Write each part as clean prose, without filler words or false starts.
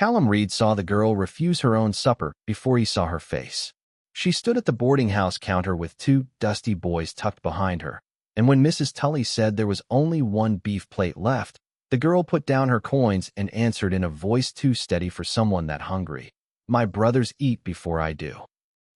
Callum Reed saw the girl refuse her own supper before he saw her face. She stood at the boarding house counter with two dusty boys tucked behind her, and when Mrs. Tully said there was only one beef plate left, the girl put down her coins and answered in a voice too steady for someone that hungry. "My brothers eat before I do."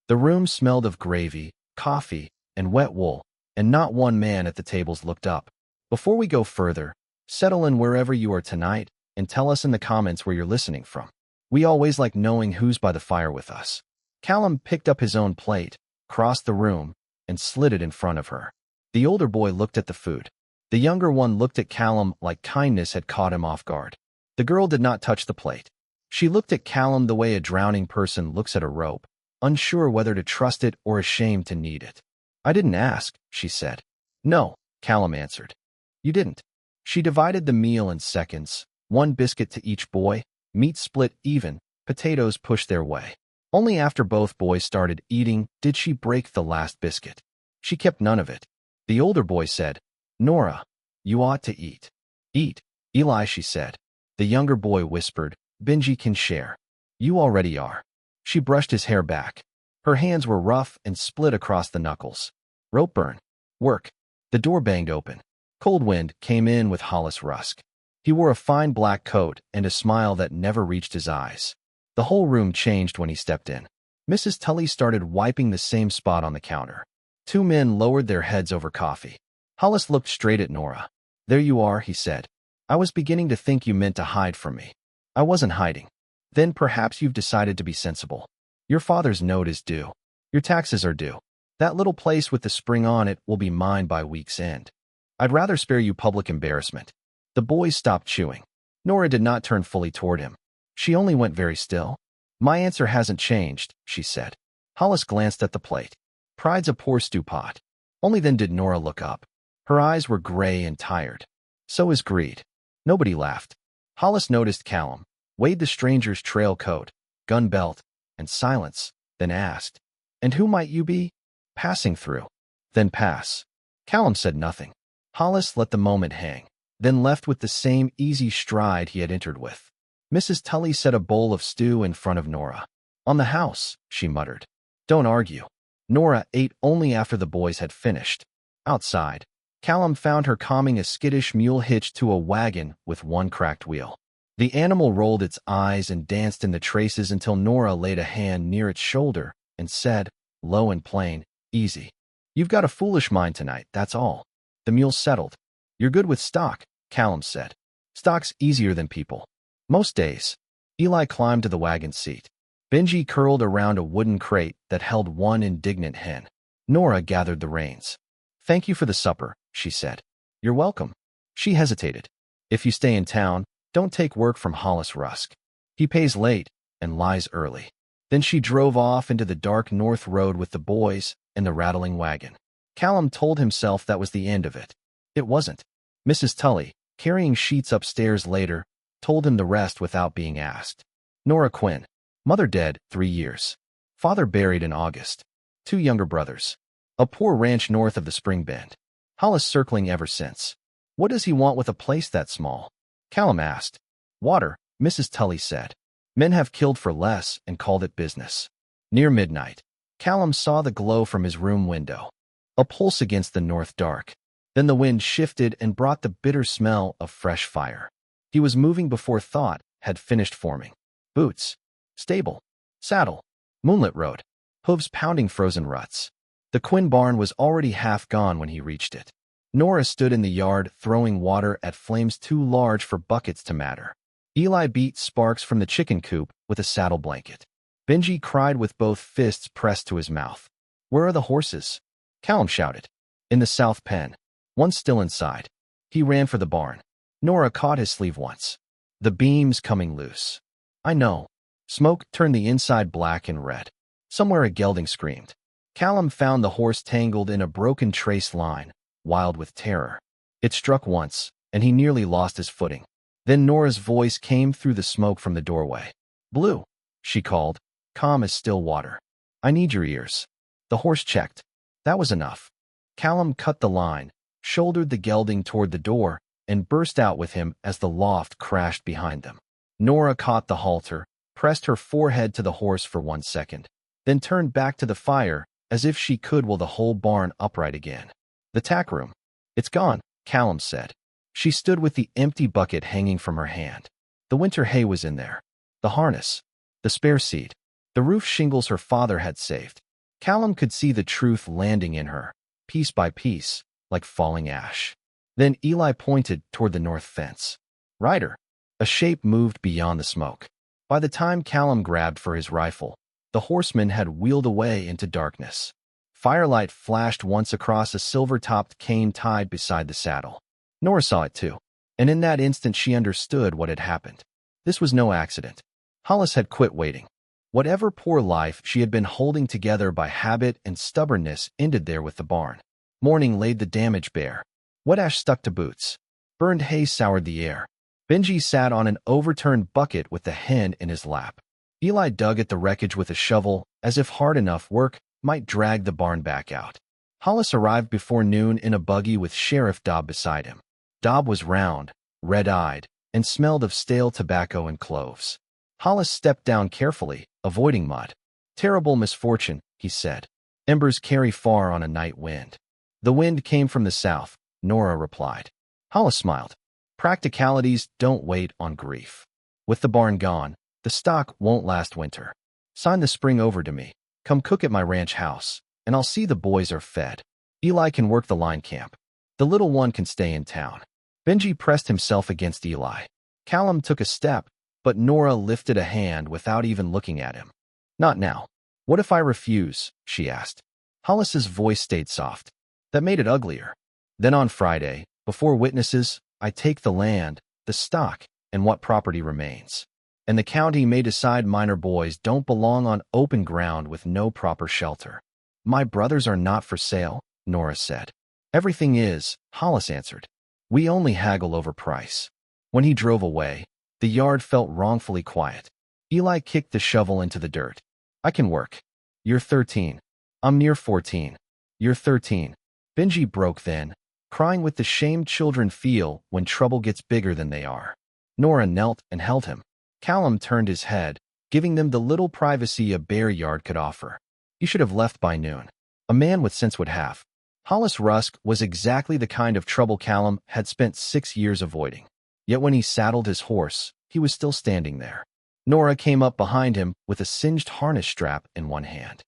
The room smelled of gravy, coffee, and wet wool, and not one man at the tables looked up. Before we go further, settle in wherever you are tonight and tell us in the comments where you're listening from. We always like knowing who's by the fire with us. Callum picked up his own plate, crossed the room, and slid it in front of her. The older boy looked at the food. The younger one looked at Callum like kindness had caught him off guard. The girl did not touch the plate. She looked at Callum the way a drowning person looks at a rope, unsure whether to trust it or ashamed to need it. "I didn't ask," she said. "No," Callum answered. "You didn't." She divided the meal in seconds, one biscuit to each boy, meat split even, potatoes pushed their way. Only after both boys started eating did she break the last biscuit. She kept none of it. The older boy said, "Nora, you ought to eat." "Eat, Eli," she said. The younger boy whispered, "Benji can share." "You already are." She brushed his hair back. Her hands were rough and split across the knuckles. "Rope burn. Work." The door banged open. Cold wind came in with Hollis Rusk. He wore a fine black coat and a smile that never reached his eyes. The whole room changed when he stepped in. Mrs. Tully started wiping the same spot on the counter. Two men lowered their heads over coffee. Hollis looked straight at Nora. "There you are," he said. "I was beginning to think you meant to hide from me." "I wasn't hiding." "Then perhaps you've decided to be sensible. Your father's note is due. Your taxes are due. That little place with the spring on it will be mine by week's end. I'd rather spare you public embarrassment." The boys stopped chewing. Nora did not turn fully toward him. She only went very still. "My answer hasn't changed," she said. Hollis glanced at the plate. "Pride's a poor stew pot." Only then did Nora look up. Her eyes were gray and tired. "So is greed." Nobody laughed. Hollis noticed Callum, weighed the stranger's trail coat, gun belt, and silence, then asked, "And who might you be?" "Passing through." "Then pass." Callum said nothing. Hollis let the moment hang, then left with the same easy stride he had entered with. Mrs. Tully set a bowl of stew in front of Nora. "On the house," she muttered. "Don't argue." Nora ate only after the boys had finished. Outside, Callum found her calming a skittish mule hitched to a wagon with one cracked wheel. The animal rolled its eyes and danced in the traces until Nora laid a hand near its shoulder and said, low and plain, "Easy. You've got a foolish mind tonight, that's all." The mule settled. "You're good with stock," Callum said. "Stock's easier than people. Most days." Eli climbed to the wagon seat. Benji curled around a wooden crate that held one indignant hen. Nora gathered the reins. "Thank you for the supper," she said. "You're welcome." She hesitated. "If you stay in town, don't take work from Hollis Rusk. He pays late and lies early." Then she drove off into the dark north road with the boys and the rattling wagon. Callum told himself that was the end of it. It wasn't. Mrs. Tully, carrying sheets upstairs later, told him the rest without being asked. Nora Quinn. Mother dead, 3 years. Father buried in August. 2 younger brothers. A poor ranch north of the Spring Bend. Hollis circling ever since. "What does he want with a place that small?" Callum asked. "Water," Mrs. Tully said. "Men have killed for less and called it business." Near midnight, Callum saw the glow from his room window. A pulse against the north dark. Then the wind shifted and brought the bitter smell of fresh fire. He was moving before thought had finished forming. Boots. Stable. Saddle. Moonlit road. Hooves pounding frozen ruts. The Quinn barn was already half gone when he reached it. Nora stood in the yard throwing water at flames too large for buckets to matter. Eli beat sparks from the chicken coop with a saddle blanket. Benji cried with both fists pressed to his mouth. "Where are the horses?" Callum shouted. "In the south pen. One's still inside." He ran for the barn. Nora caught his sleeve once. "The beam's coming loose." "I know." Smoke turned the inside black and red. Somewhere a gelding screamed. Callum found the horse tangled in a broken trace line, wild with terror. It struck once, and he nearly lost his footing. Then Nora's voice came through the smoke from the doorway. "Blue," she called, calm as still water. "I need your ears." The horse checked. That was enough. Callum cut the line, shouldered the gelding toward the door, and burst out with him as the loft crashed behind them. Nora caught the halter, pressed her forehead to the horse for 1 second, then turned back to the fire as if she could will the whole barn upright again. The tack room. It's gone, Callum said. She stood with the empty bucket hanging from her hand. The winter hay was in there. The harness. The spare seat. The roof shingles her father had saved. Callum could see the truth landing in her, piece by piece, like falling ash. Then Eli pointed toward the north fence. Ryder. A shape moved beyond the smoke. By the time Callum grabbed for his rifle, the horseman had wheeled away into darkness. Firelight flashed once across a silver-topped cane tied beside the saddle. Nora saw it too, and in that instant she understood what had happened. This was no accident. Hollis had quit waiting. Whatever poor life she had been holding together by habit and stubbornness ended there with the barn. Morning laid the damage bare. Wet ash stuck to boots. Burned hay soured the air. Benji sat on an overturned bucket with the hen in his lap. Eli dug at the wreckage with a shovel, as if hard enough work might drag the barn back out. Hollis arrived before noon in a buggy with Sheriff Dobb beside him. Dobb was round, red-eyed, and smelled of stale tobacco and cloves. Hollis stepped down carefully, avoiding mud. Terrible misfortune, he said. Embers carry far on a night wind. The wind came from the south, Nora replied. Hollis smiled. Practicalities don't wait on grief. With the barn gone, the stock won't last winter. Sign the spring over to me. Come cook at my ranch house, and I'll see the boys are fed. Eli can work the line camp. The little one can stay in town. Benji pressed himself against Eli. Callum took a step, but Nora lifted a hand without even looking at him. Not now. What if I refuse? She asked. Hollis's voice stayed soft. That made it uglier. Then on Friday, before witnesses, I take the land, the stock, and what property remains. And the county may decide minor boys don't belong on open ground with no proper shelter. My brothers are not for sale, Nora said. Everything is, Hollis answered. We only haggle over price. When he drove away, the yard felt wrongfully quiet. Eli kicked the shovel into the dirt. I can work. You're 13. I'm near 14. You're 13. Benji broke then, crying with the shame children feel when trouble gets bigger than they are. Nora knelt and held him. Callum turned his head, giving them the little privacy a bare yard could offer. You should have left by noon. A man with sense would have. Hollis Rusk was exactly the kind of trouble Callum had spent 6 years avoiding. Yet when he saddled his horse, he was still standing there. Nora came up behind him with a singed harness strap in one hand.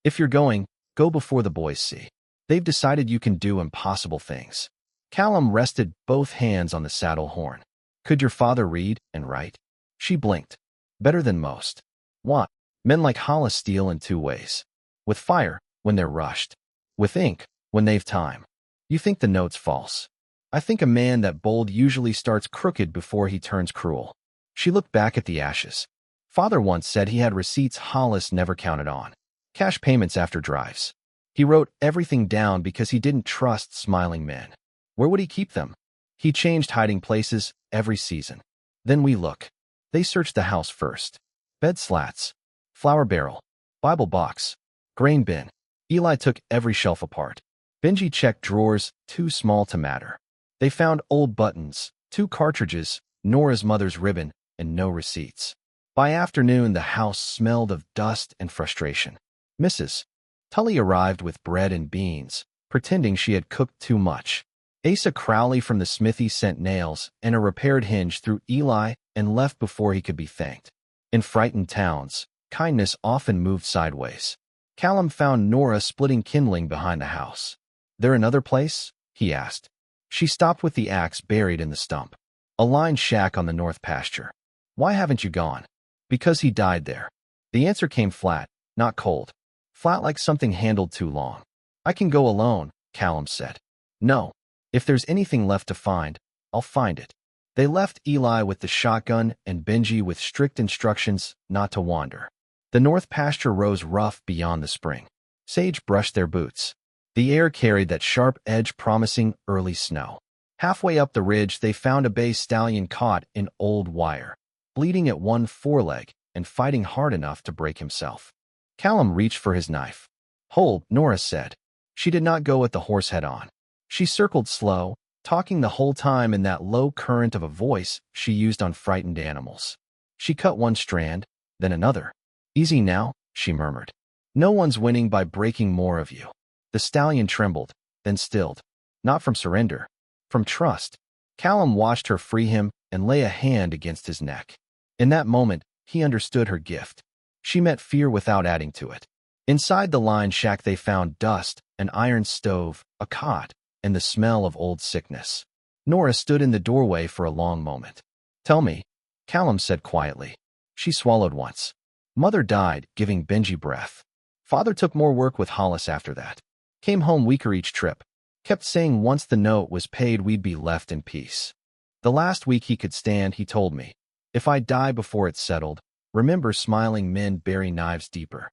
If you're going, go before the boys see. They've decided you can do impossible things. Callum rested both hands on the saddle horn. Could your father read and write? She blinked. Better than most. What? Men like Hollis steal in 2 ways. With fire, when they're rushed. With ink, when they've time. You think the note's false. I think a man that bold usually starts crooked before he turns cruel. She looked back at the ashes. Father once said he had receipts Hollis never counted on. Cash payments after drives. He wrote everything down because he didn't trust smiling men. Where would he keep them? He changed hiding places every season. Then we look. They searched the house first. Bed slats. Flour barrel. Bible box. Grain bin. Eli took every shelf apart. Benji checked drawers, too small to matter. They found old buttons, 2 cartridges, Nora's mother's ribbon, and no receipts. By afternoon, the house smelled of dust and frustration. Mrs. Tully arrived with bread and beans, pretending she had cooked too much. Asa Crowley from the smithy sent nails and a repaired hinge through Eli and left before he could be thanked. In frightened towns, kindness often moved sideways. Callum found Nora splitting kindling behind the house. There another place? He asked. She stopped with the axe buried in the stump. A lined shack on the north pasture. Why haven't you gone? Because he died there. The answer came flat, not cold. Flat like something handled too long. I can go alone, Callum said. No. If there's anything left to find, I'll find it. They left Eli with the shotgun and Benji with strict instructions not to wander. The north pasture rose rough beyond the spring. Sage brushed their boots. The air carried that sharp edge promising early snow. Halfway up the ridge, they found a bay stallion caught in old wire, bleeding at one foreleg and fighting hard enough to break himself. Callum reached for his knife. Hold, Nora said. She did not go at the horse head-on. She circled slow, talking the whole time in that low current of a voice she used on frightened animals. She cut one strand, then another. Easy now, she murmured. No one's winning by breaking more of you. The stallion trembled, then stilled. Not from surrender, from trust. Callum watched her free him and lay a hand against his neck. In that moment, he understood her gift. She met fear without adding to it. Inside the line shack they found dust, an iron stove, a cot, and the smell of old sickness. Nora stood in the doorway for a long moment. Tell me, Callum said quietly. She swallowed once. Mother died, giving Benji breath. Father took more work with Hollis after that. Came home weaker each trip. Kept saying once the note was paid we'd be left in peace. The last week he could stand, he told me, if I die before it's settled, remember smiling men bury knives deeper.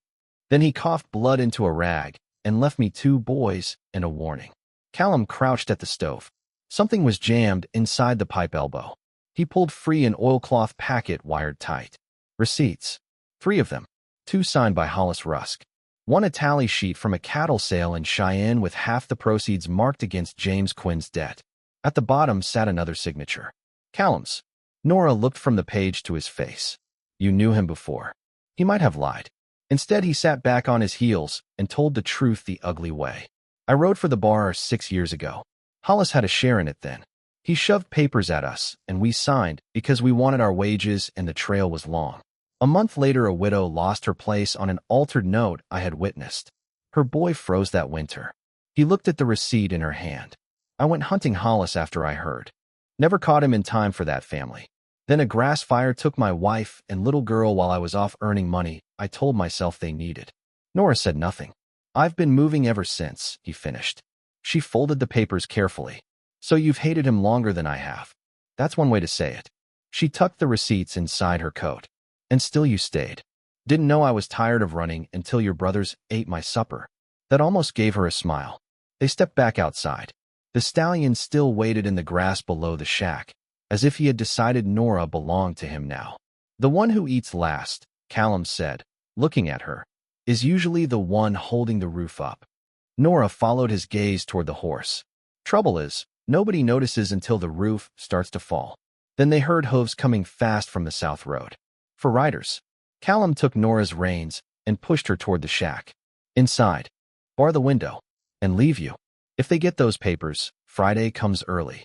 Then he coughed blood into a rag and left me 2 boys and a warning. Callum crouched at the stove. Something was jammed inside the pipe elbow. He pulled free an oilcloth packet wired tight. Receipts. 3 of them. 2 signed by Hollis Rusk. 1 a tally sheet from a cattle sale in Cheyenne with half the proceeds marked against James Quinn's debt. At the bottom sat another signature. Callum's. Nora looked from the page to his face. You knew him before. He might have lied. Instead, he sat back on his heels and told the truth the ugly way. I rode for the bar 6 years ago. Hollis had a share in it then. He shoved papers at us, and we signed because we wanted our wages and the trail was long. A month later, a widow lost her place on an altered note I had witnessed. Her boy froze that winter. He looked at the receipt in her hand. I went hunting Hollis after I heard. Never caught him in time for that family. Then a grass fire took my wife and little girl while I was off earning money I told myself they needed. Nora said nothing. I've been moving ever since, he finished. She folded the papers carefully. So you've hated him longer than I have. That's one way to say it. She tucked the receipts inside her coat. And still you stayed. Didn't know I was tired of running until your brothers ate my supper. That almost gave her a smile. They stepped back outside. The stallion still waited in the grass below the shack, as if he had decided Nora belonged to him now. The one who eats last, Callum said, looking at her, is usually the one holding the roof up. Nora followed his gaze toward the horse. Trouble is, nobody notices until the roof starts to fall. Then they heard hooves coming fast from the south road. For riders. Callum took Nora's reins and pushed her toward the shack. Inside. Bar the window. And leave you. If they get those papers, Friday comes early.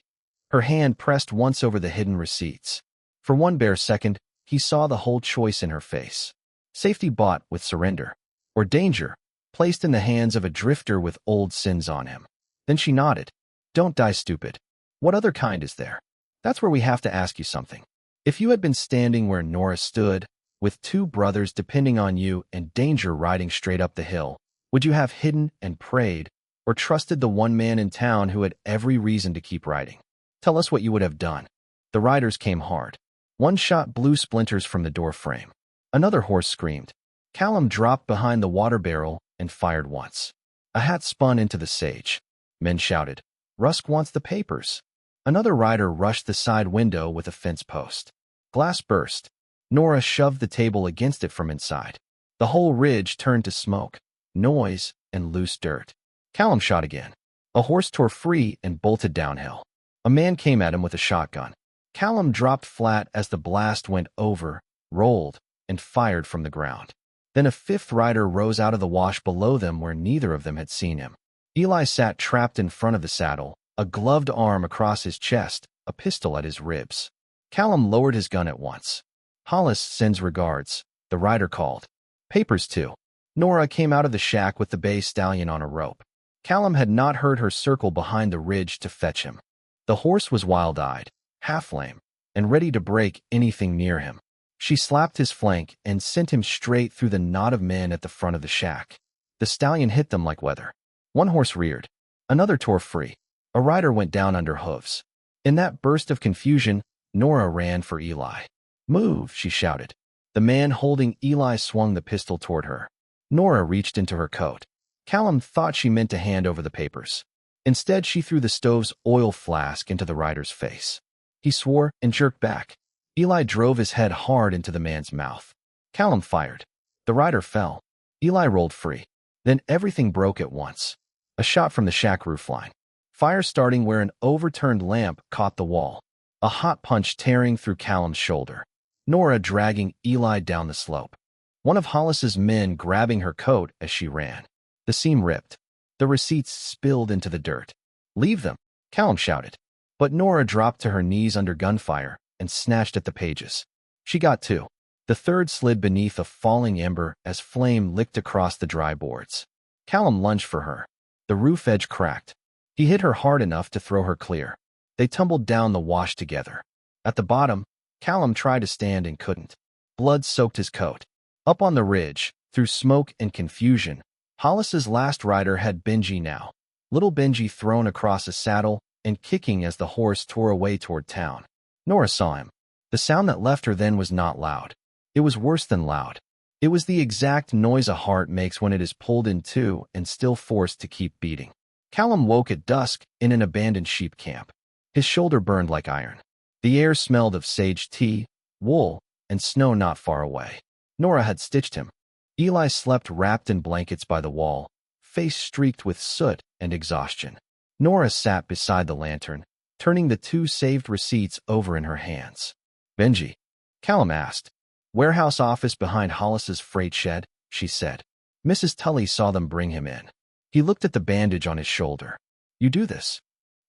Her hand pressed once over the hidden receipts. For one bare second, he saw the whole choice in her face. Safety bought with surrender. Or danger, placed in the hands of a drifter with old sins on him. Then she nodded. Don't die stupid. What other kind is there? That's where we have to ask you something. If you had been standing where Nora stood, with 2 brothers depending on you and danger riding straight up the hill, would you have hidden and prayed, or trusted the one man in town who had every reason to keep riding? Tell us what you would have done. The riders came hard. One shot blew splinters from the door frame. Another horse screamed. Callum dropped behind the water barrel and fired once. A hat spun into the sage. Men shouted, Rusk wants the papers. Another rider rushed the side window with a fence post. Glass burst. Nora shoved the table against it from inside. The whole ridge turned to smoke, noise, and loose dirt. Callum shot again. A horse tore free and bolted downhill. A man came at him with a shotgun. Callum dropped flat as the blast went over, rolled, and fired from the ground. Then a 5th rider rose out of the wash below them where neither of them had seen him. Eli sat trapped in front of the saddle, a gloved arm across his chest, a pistol at his ribs. Callum lowered his gun at once. Hollis sends regards, the rider called. Papers too. Nora came out of the shack with the bay stallion on a rope. Callum had not heard her circle behind the ridge to fetch him. The horse was wild-eyed, half-lame, and ready to break anything near him. She slapped his flank and sent him straight through the knot of men at the front of the shack. The stallion hit them like weather. One horse reared. Another tore free. A rider went down under hooves. In that burst of confusion, Nora ran for Eli. Move, she shouted. The man holding Eli swung the pistol toward her. Nora reached into her coat. Callum thought she meant to hand over the papers. Instead, she threw the stove's oil flask into the rider's face. He swore and jerked back. Eli drove his head hard into the man's mouth. Callum fired. The rider fell. Eli rolled free. Then everything broke at once. A shot from the shack roofline. Fire starting where an overturned lamp caught the wall. A hot punch tearing through Callum's shoulder. Nora dragging Eli down the slope. One of Hollis's men grabbing her coat as she ran. The seam ripped. The receipts spilled into the dirt. "Leave them," Callum shouted. But Nora dropped to her knees under gunfire and snatched at the pages. She got two. The third slid beneath a falling ember as flame licked across the dry boards. Callum lunged for her. The roof edge cracked. He hit her hard enough to throw her clear. They tumbled down the wash together. At the bottom, Callum tried to stand and couldn't. Blood soaked his coat. Up on the ridge, through smoke and confusion, Hollis's last rider had Benji now. Little Benji thrown across a saddle and kicking as the horse tore away toward town. Nora saw him. The sound that left her then was not loud. It was worse than loud. It was the exact noise a heart makes when it is pulled in two and still forced to keep beating. Callum woke at dusk in an abandoned sheep camp. His shoulder burned like iron. The air smelled of sage tea, wool, and snow not far away. Nora had stitched him. Eli slept wrapped in blankets by the wall, face streaked with soot and exhaustion. Nora sat beside the lantern, turning the two saved receipts over in her hands. "Benji?" Callum asked. "Warehouse office behind Hollis's freight shed," she said. Mrs. Tully saw them bring him in. He looked at the bandage on his shoulder. "You do this?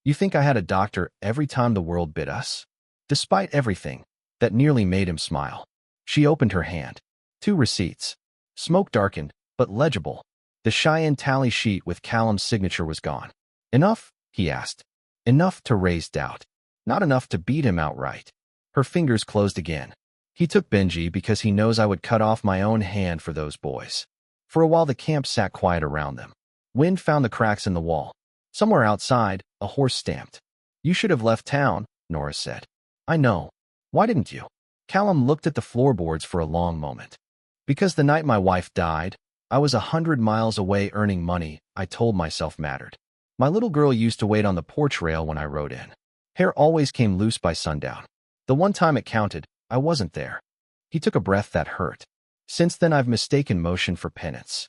You think I had a doctor every time the world bit us?" Despite everything, that nearly made him smile. She opened her hand. Two receipts. Smoke darkened, but legible. The Cheyenne tally sheet with Callum's signature was gone. "Enough?" he asked. Enough to raise doubt. Not enough to beat him outright. Her fingers closed again. "He took Benji because he knows I would cut off my own hand for those boys." For a while the camp sat quiet around them. Wind found the cracks in the wall. Somewhere outside, a horse stamped. "You should have left town," Nora said. "I know. Why didn't you?" Callum looked at the floorboards for a long moment. "Because the night my wife died, I was 100 miles away earning money I told myself mattered. My little girl used to wait on the porch rail when I rode in. Hair always came loose by sundown. The one time it counted, I wasn't there." He took a breath that hurt. "Since then I've mistaken motion for penance."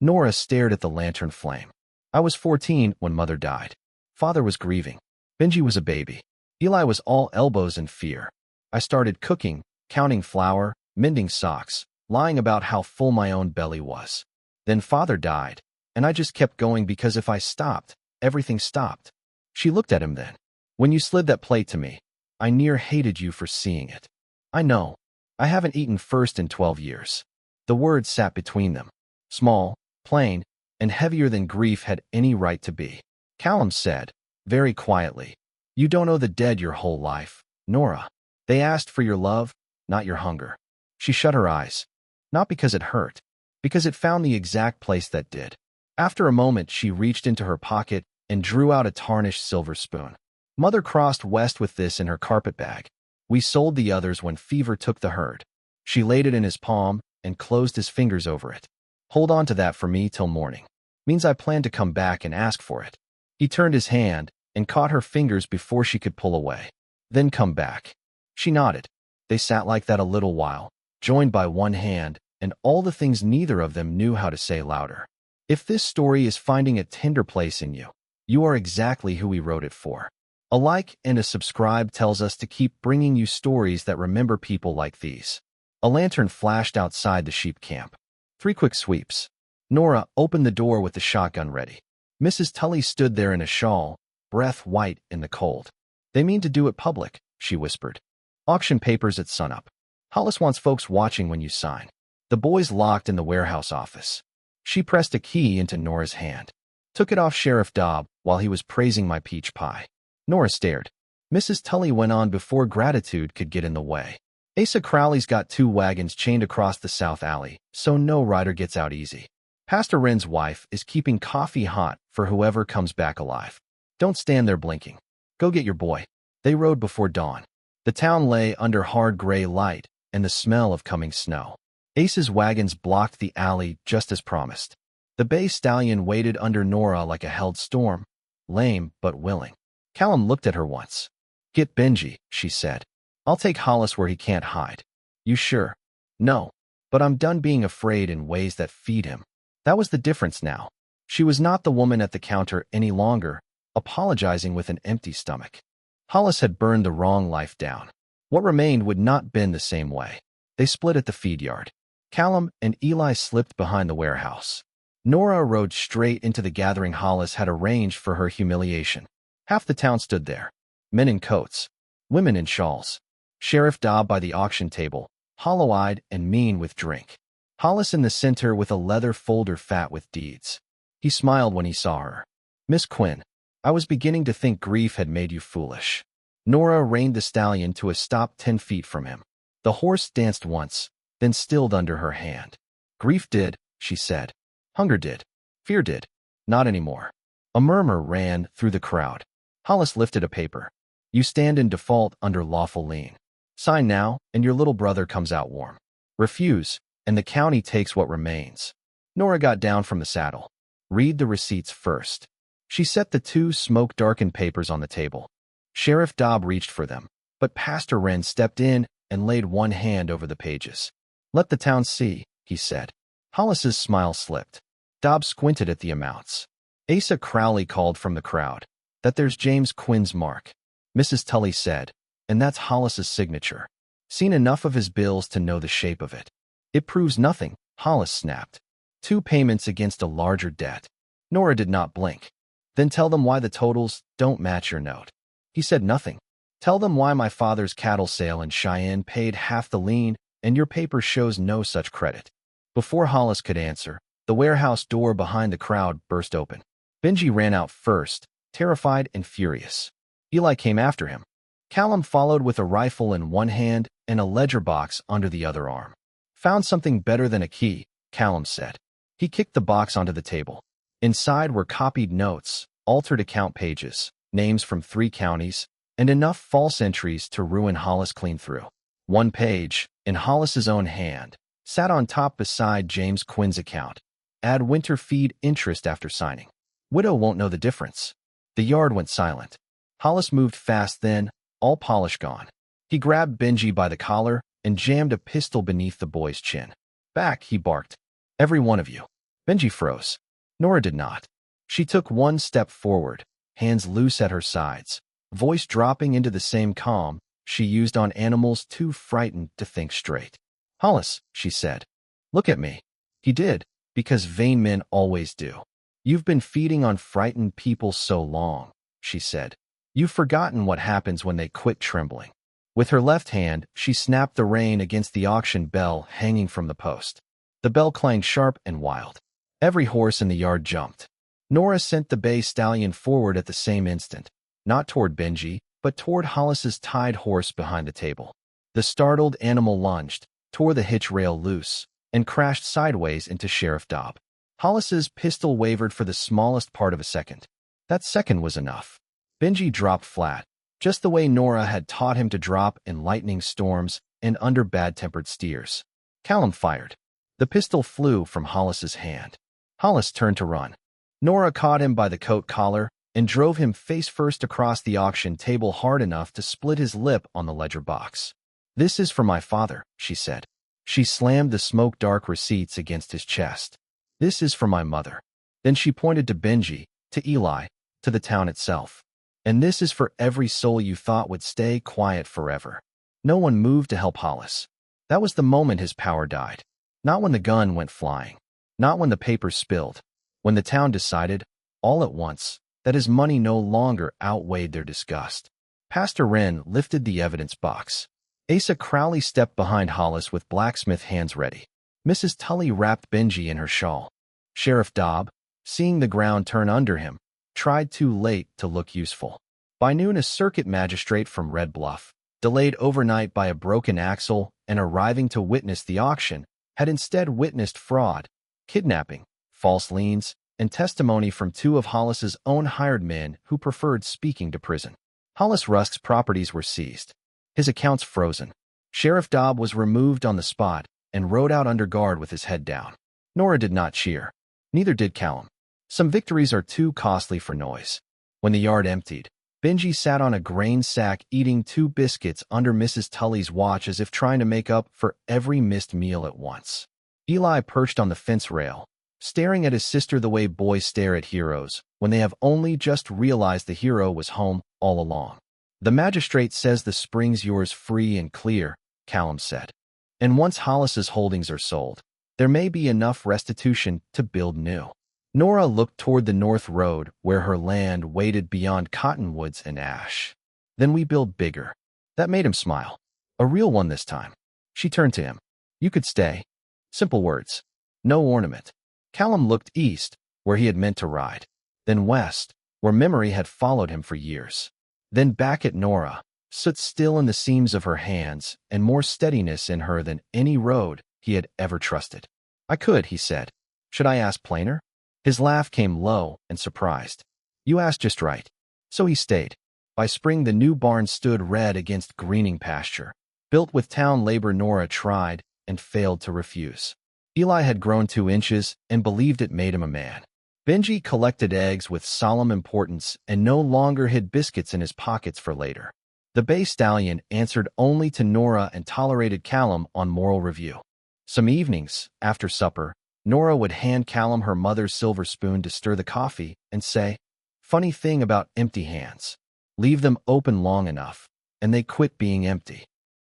Nora stared at the lantern flame. "I was 14 when Mother died. Father was grieving. Benji was a baby. Eli was all elbows and fear. I started cooking, counting flour, mending socks, lying about how full my own belly was. Then Father died, and I just kept going because if I stopped, everything stopped." She looked at him then. "When you slid that plate to me, I near hated you for seeing it. I know. I haven't eaten first in 12 years. The words sat between them. Small, plain, and heavier than grief had any right to be. Callum said, very quietly, "You don't owe the dead your whole life, Nora. They asked for your love, not your hunger." She shut her eyes. Not because it hurt, because it found the exact place that did. After a moment, she reached into her pocket and drew out a tarnished silver spoon. "Mother crossed west with this in her carpet bag. We sold the others when fever took the herd." She laid it in his palm and closed his fingers over it. "Hold on to that for me till morning. Means I plan to come back and ask for it." He turned his hand and caught her fingers before she could pull away. "Then come back." She nodded. They sat like that a little while, joined by one hand, and all the things neither of them knew how to say louder. If this story is finding a tender place in you, you are exactly who we wrote it for. A like and a subscribe tells us to keep bringing you stories that remember people like these. A lantern flashed outside the sheep camp. 3 quick sweeps. Nora opened the door with the shotgun ready. Mrs. Tully stood there in a shawl, breath white in the cold. "They mean to do it public," she whispered. "Auction papers at sunup. Hollis wants folks watching when you sign." The boys locked in the warehouse office. She pressed a key into Nora's hand. "Took it off Sheriff Dobb while he was praising my peach pie." Nora stared. Mrs. Tully went on before gratitude could get in the way. "Asa Crowley's got 2 wagons chained across the south alley, so no rider gets out easy. Pastor Wren's wife is keeping coffee hot for whoever comes back alive. Don't stand there blinking. Go get your boy." They rode before dawn. The town lay under hard gray light and the smell of coming snow. Ace's wagons blocked the alley just as promised. The bay stallion waited under Nora like a held storm, lame but willing. Callum looked at her once. "Get Benji," she said. "I'll take Hollis where he can't hide." "You sure?" "No, but I'm done being afraid in ways that feed him." That was the difference now. She was not the woman at the counter any longer, apologizing with an empty stomach. Hollis had burned the wrong life down. What remained would not bend the same way. They split at the feed yard. Callum and Eli slipped behind the warehouse. Nora rode straight into the gathering Hollis had arranged for her humiliation. Half the town stood there. Men in coats, women in shawls. Sheriff Dobb by the auction table, hollow-eyed and mean with drink. Hollis in the center with a leather folder fat with deeds. He smiled when he saw her. "Miss Quinn, I was beginning to think grief had made you foolish." Nora reined the stallion to a stop 10 feet from him. The horse danced once, then stilled under her hand. "Grief did," she said. "Hunger did. Fear did. Not anymore." A murmur ran through the crowd. Hollis lifted a paper. "You stand in default under lawful lien. Sign now, and your little brother comes out warm. Refuse, and the county takes what remains." Nora got down from the saddle. "Read the receipts first." She set the 2 smoke-darkened papers on the table. Sheriff Dobb reached for them, but Pastor Wren stepped in and laid one hand over the pages. "Let the town see," he said. Hollis's smile slipped. Dobb squinted at the amounts. Asa Crowley called from the crowd. "That there's James Quinn's mark," Mrs. Tully said, "and that's Hollis's signature. Seen enough of his bills to know the shape of it." "It proves nothing," Hollis snapped. 2 payments against a larger debt." Nora did not blink. "Then tell them why the totals don't match your note." He said nothing. "Tell them why my father's cattle sale in Cheyenne paid half the lien and your paper shows no such credit." Before Hollis could answer, the warehouse door behind the crowd burst open. Benji ran out first, terrified and furious. Eli came after him. Callum followed with a rifle in one hand and a ledger box under the other arm. "Found something better than a key," Callum said. He kicked the box onto the table. Inside were copied notes, altered account pages, names from 3 counties, and enough false entries to ruin Hollis clean through. One page, in Hollis's own hand, sat on top beside James Quinn's account. "Add winter feed interest after signing. Widow won't know the difference." The yard went silent. Hollis moved fast then, all polish gone. He grabbed Benji by the collar and jammed a pistol beneath the boy's chin. "Back," he barked. "Every one of you." Benji froze. Nora did not. She took 1 step forward, hands loose at her sides, voice dropping into the same calm she used on animals too frightened to think straight. "Hollis," she said. "Look at me." He did, because vain men always do. "You've been feeding on frightened people so long," she said. "You've forgotten what happens when they quit trembling." With her left hand, she snapped the rein against the auction bell hanging from the post. The bell clanged sharp and wild. Every horse in the yard jumped. Nora sent the bay stallion forward at the same instant, not toward Benji, but toward Hollis's tied horse behind the table. The startled animal lunged, tore the hitch rail loose, and crashed sideways into Sheriff Dobb. Hollis's pistol wavered for the smallest part of a second. That second was enough. Benji dropped flat, just the way Nora had taught him to drop in lightning storms and under bad-tempered steers. Callum fired. The pistol flew from Hollis's hand. Hollis turned to run. Nora caught him by the coat collar and drove him face-first across the auction table hard enough to split his lip on the ledger box. "This is for my father," she said. She slammed the smoke-dark receipts against his chest. "This is for my mother." Then she pointed to Benji, to Eli, to the town itself. "And this is for every soul you thought would stay quiet forever." No one moved to help Hollis. That was the moment his power died. Not when the gun went flying. Not when the papers spilled. When the town decided, all at once, that his money no longer outweighed their disgust. Pastor Wren lifted the evidence box. Asa Crowley stepped behind Hollis with blacksmith hands ready. Mrs. Tully wrapped Benji in her shawl. Sheriff Dobb, seeing the ground turn under him, tried too late to look useful. By noon, a circuit magistrate from Red Bluff, delayed overnight by a broken axle and arriving to witness the auction, had instead witnessed fraud, kidnapping, false liens, and testimony from 2 of Hollis's own hired men who preferred speaking to prison. Hollis Rusk's properties were seized. His accounts frozen. Sheriff Dobb was removed on the spot and rode out under guard with his head down. Nora did not cheer. Neither did Callum. Some victories are too costly for noise. When the yard emptied, Benji sat on a grain sack eating 2 biscuits under Mrs. Tully's watch as if trying to make up for every missed meal at once. Eli perched on the fence rail, staring at his sister the way boys stare at heroes when they have only just realized the hero was home all along. The magistrate says the spring's yours free and clear, Callum said. And once Hollis's holdings are sold, there may be enough restitution to build new. Nora looked toward the north road where her land waited beyond cottonwoods and ash. Then we build bigger. That made him smile. A real one this time. She turned to him. You could stay. Simple words. No ornament. Callum looked east, where he had meant to ride. Then west, where memory had followed him for years. Then back at Nora, soot still in the seams of her hands and more steadiness in her than any road he had ever trusted. I could, he said. Should I ask plainer? His laugh came low and surprised. You asked just right. So he stayed. By spring the new barn stood red against greening pasture. Built with town labor, Nora tried and failed to refuse. Eli had grown 2 inches and believed it made him a man. Benji collected eggs with solemn importance and no longer hid biscuits in his pockets for later. The bay stallion answered only to Nora and tolerated Callum on moral review. Some evenings, after supper, Nora would hand Callum her mother's silver spoon to stir the coffee and say, "Funny thing about empty hands. Leave them open long enough, and they quit being empty."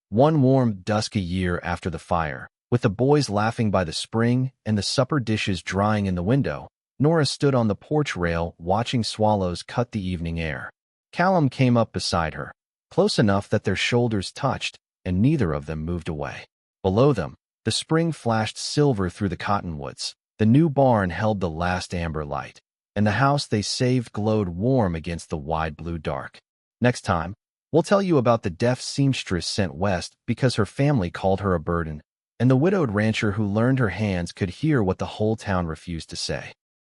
One warm, dusky year after the fire, with the boys laughing by the spring and the supper dishes drying in the window, Nora stood on the porch rail watching swallows cut the evening air. Callum came up beside her, close enough that their shoulders touched, and neither of them moved away. Below them, the spring flashed silver through the cottonwoods. The new barn held the last amber light, and the house they saved glowed warm against the wide blue dark. Next time, we'll tell you about the deaf seamstress sent west because her family called her a burden, and the widowed rancher who learned her hands could hear what the whole town refused to say.